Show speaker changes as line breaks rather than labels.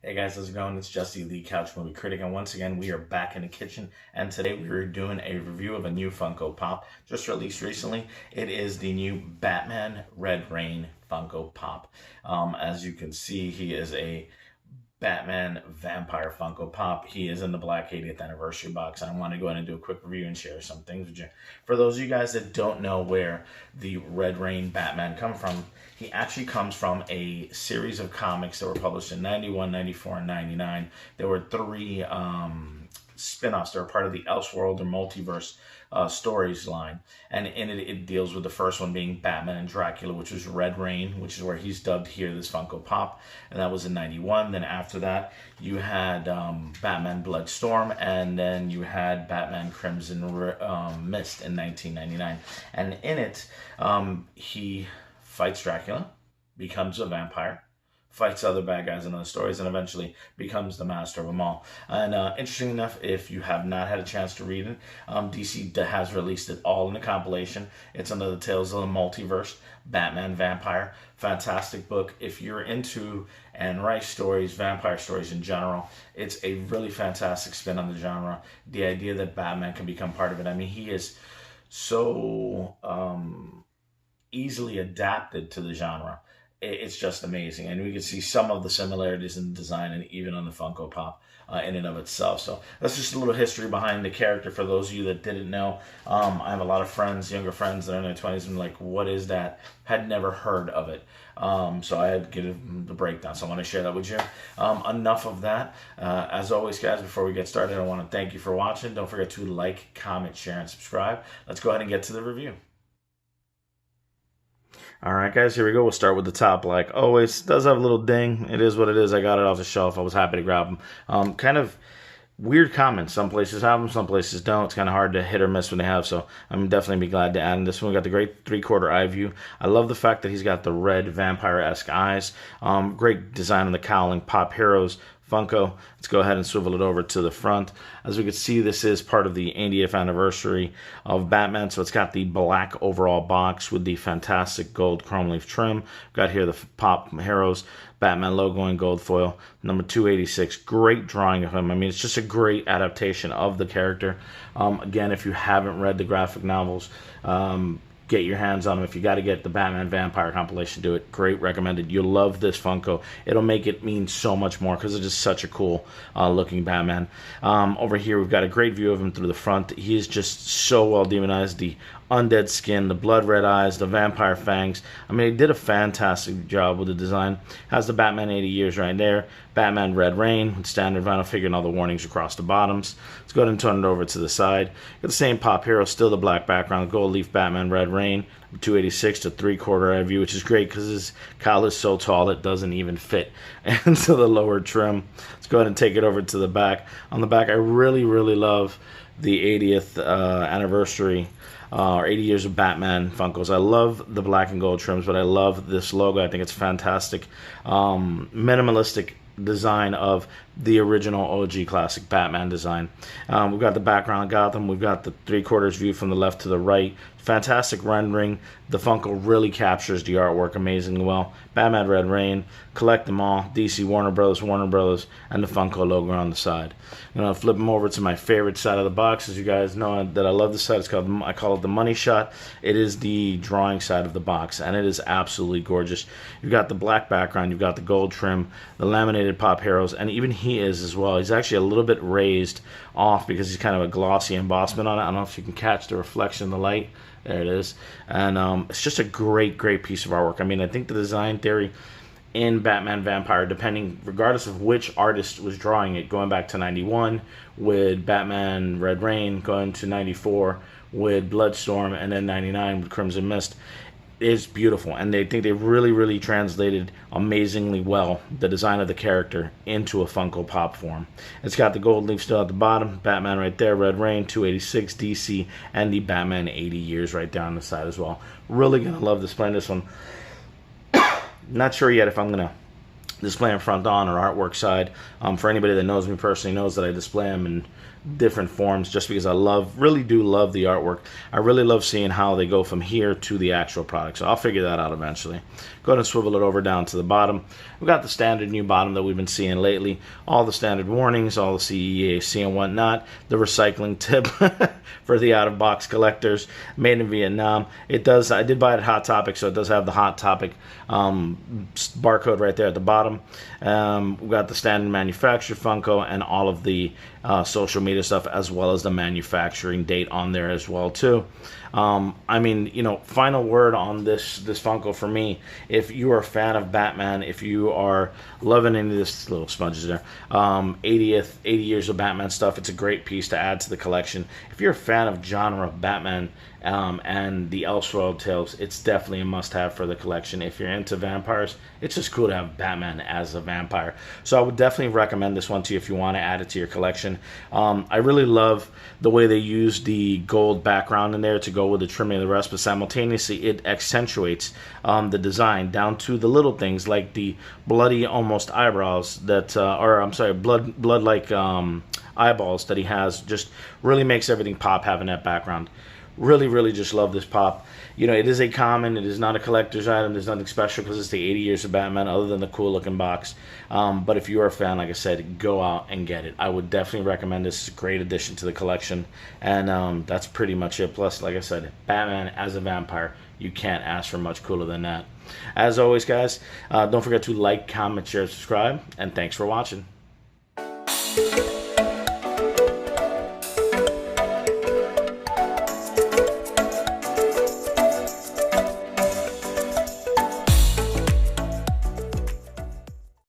Hey guys, how's it going? It's Jesse, the Couch Movie Critic, and once again we are back in the kitchen, and today we are doing a review of a new Funko Pop just released recently. It is the new Batman Red Rain Funko Pop. As you can see, he is a Batman Vampire Funko Pop. He is in the Black 80th Anniversary box. I want to go ahead and do a quick review and share some things with you. For those of you guys that don't know where the Red Rain Batman come from, he actually comes from a series of comics that were published in 91, 94, and 99. There were three spin-offs. They're part of the Elseworld or Multiverse stories line, and in it deals with the first one being Batman and Dracula, which was Red Rain, which is where he's dubbed here, this Funko Pop, and that was in 91. Then after that you had Batman Bloodstorm, and then you had Batman Crimson Mist in 1999, and in it he fights Dracula, becomes a vampire, fights other bad guys in other stories, and eventually becomes the master of them all. And interesting enough, if you have not had a chance to read it, DC has released it all in a compilation. It's under the Tales of the Multiverse, Batman Vampire. Fantastic book. If you're into Anne Rice stories, vampire stories in general, it's a really fantastic spin on the genre. The idea that Batman can become part of it. I mean, he is so easily adapted to the genre. It's just amazing, and we can see some of the similarities in the design and even on the Funko Pop in and of itself. So that's just a little history behind the character for those of you that didn't know. I have a lot of friends, younger friends that are in their 20s, and like, what is that? Had never heard of it. So I had to get the breakdown, so I want to share that with you. Enough of that. As always, guys, before we get started, I want to thank you for watching. Don't forget to like, comment, share, and subscribe. Let's go ahead and get to the review. Alright guys, here we go. We'll start with the top. Like always, it does have a little ding. It is what it is. I got it off the shelf. I was happy to grab them. Kind of weird comments. Some places have them, some places don't. It's kind of hard to hit or miss when they have, so I'm definitely be glad to add them. This one got the great 3/4 eye view. I love the fact that he's got the red vampire-esque eyes. Great design on the cowling Pop Heroes Funko. Let's go ahead and swivel it over to the front. As we can see, this is part of the 80th anniversary of Batman, so it's got the black overall box with the fantastic gold chrome leaf trim. Got here the Pop Heroes Batman logo in gold foil, number 286. Great drawing of him. I mean, it's just a great adaptation of the character. Again, if you haven't read the graphic novels, get your hands on them. If you got to get the Batman Vampire compilation, do it. Great, recommended. You'll love this Funko. It'll make it mean so much more because it is such a cool looking Batman. Over here, we've got a great view of him through the front. He is just so well demonized. The undead skin, the blood red eyes, the vampire fangs. I mean, he did a fantastic job with the design. Has the Batman 80 years right there. Batman Red Rain with standard vinyl figure and all the warnings across the bottoms. Let's go ahead and turn it over to the side. Got the same Pop Hero, still the black background, gold leaf Batman Red Rain, 286 to 3/4 eye view, which is great because his cowl is so tall it doesn't even fit into the lower trim. Let's go ahead and take it over to the back. On the back, I really love the 80th anniversary or 80 years of Batman Funkos. I love the black and gold trims, but I love this logo. I think it's fantastic. Minimalistic design of the original OG classic Batman design. We've got the background Gotham. We've got the 3/4 view from the left to the right. Fantastic rendering. The Funko really captures the artwork amazingly well. Batman Red Rain. Collect them all. DC, Warner Brothers, and the Funko logo on the side. I'm going to flip them over to my favorite side of the box. As you guys know that I love this side. It's called, I call it the money shot. It is the drawing side of the box, and it is absolutely gorgeous. You've got the black background. You've got the gold trim, the laminated Pop Heroes, and even he is as well. He's actually a little bit raised off because he's kind of a glossy embossment on it. I don't know if you can catch the reflection in the light. There it is. And it's just a great piece of artwork. I mean, I think the design theory in Batman Vampire, regardless of which artist was drawing it, going back to 91 with Batman Red Rain, going to 94 with Bloodstorm, and then 99 with Crimson Mist, is beautiful. And they think they really translated amazingly well the design of the character into a Funko Pop form. It's got the gold leaf still at the bottom, Batman right there, Red Rain, 286 DC, and the Batman 80 years right there on the side as well. Really gonna love displaying this one. Not sure yet if I'm gonna display them front on or artwork side. For anybody that knows me personally knows that I display them in different forms, just because I really do love the artwork. I really love seeing how they go from here to the actual product. So I'll figure that out eventually. Go ahead and swivel it over down to the bottom. We've got the standard new bottom that we've been seeing lately. All the standard warnings, all the CEAC and whatnot. The recycling tip for the out-of-box collectors. Made in Vietnam. It does. I did buy it at Hot Topic, so it does have the Hot Topic barcode right there at the bottom. We've got the standard manufacturer Funko and all of the social media stuff, as well as the manufacturing date on there as well too. I mean, you know, final word on this Funko for me, if you are a fan of Batman, if you are loving any of this, little smudges there, 80 years of Batman stuff, it's a great piece to add to the collection. If you're a fan of genre Batman and the Elseworld tales, it's definitely a must-have for the collection. If you're into vampires, it's just cool to have Batman as a vampire. So I would definitely recommend this one to you if you want to add it to your collection. I really love the way they use the gold background in there to go with the trimming of the rest, but simultaneously it accentuates the design down to the little things like the bloody almost eyebrows that, or I'm sorry, blood-like eyeballs that he has. Just really makes everything pop having that background. Really just love this pop. You know, it is a common, it is not a collector's item, there's nothing special because it's the 80 years of Batman other than the cool looking box. But if you're a fan, like I said, go out and get it. I would definitely recommend this. It's a great addition to the collection. And that's pretty much it. Plus, like I said, Batman as a vampire, you can't ask for much cooler than that. As always, guys, don't forget to like, comment, share, subscribe, and thanks for watching.